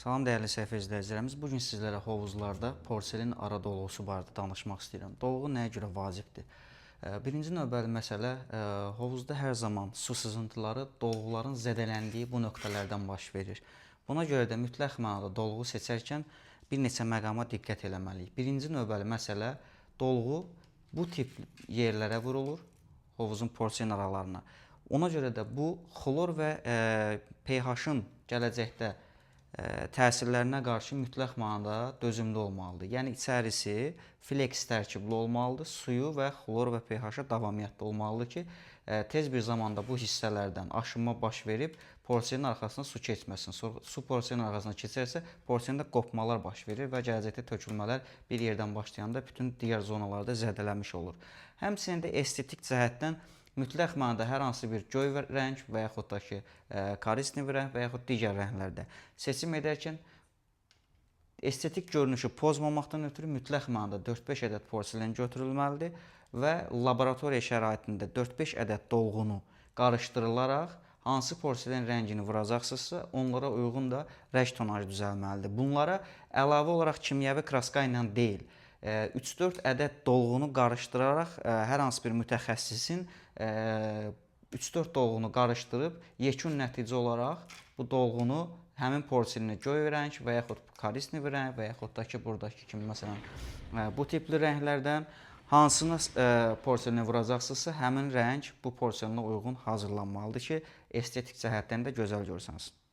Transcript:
Salam dəyərli səhifə izləyicilərimiz. Bugün sizlərə hovuzlarda porselen ara dolğusu barədə danışmaq istəyirəm. Dolğu nəyə görə vacibdir? Birinci növbəli məsələ, hovuzda hər zaman su sızıntıları dolğuların zədələndiyi bu nöqtələrdən baş verir. Buna görə də mütləq mənada dolğu seçərkən bir neçə məqama diqqət eləməliyik. Birinci növbəli məsələ, dolğu bu tip yerlərə vurulur, hovuzun porselen aralarına. Ona görə də bu xlor və pH-ın gələcəkdə təsirlərinə qarşı mütləq mənada dözümlü olmalıdır. Yəni içərisi Flex tərkibli olmalıdır. Suyu və xlor və pH-a davamiyyətli olmalıdır ki, tez bir zamanda bu hissələrdən aşınma baş verib porselenin arxasına su keçməsin. Su porselenin arxasına keçərsə, porselində qopmalar baş verir və gələcəkdə tökülmələr bir yerdən başlayanda bütün digər zonalarda zədələnmiş olur. Həmçinin də estetik cəhətdən mütləq mənada hər hansı bir göy rəng və yaxud da ki, korisniv rəng və yaxud digər rənglərdə seçim edərkən estetik görünüşü pozmamaqdan ötürü mütləq mənada 4-5 ədəd porselen götürülməlidir və laboratoriya şəraitində 4-5 ədəd dolğunu qarışdırılaraq hansı porselen rəngini vuracaqsınızsa, onlara uyğun da rəng tonajı düzəlməlidir. Bunlara əlavə olaraq kimyəvi kraska ilə deyil, 3-4 ədəd dolğunu qarışdıraraq hər hansı bir mütəxəssisin 3-4 dolğunu qarışdırıb yekun nəticə olaraq bu dolğunu həmin porselinə göy rəng və yaxud korisniv rəng və yaxud da ki, buradakı kimi məsələn bu tipli rənglərdən hansını porselinə vuracaqsınızsa, həmin rəng bu porselinə uyğun hazırlanmalıdır ki, estetik cəhətdən də gözəl görsənsiniz.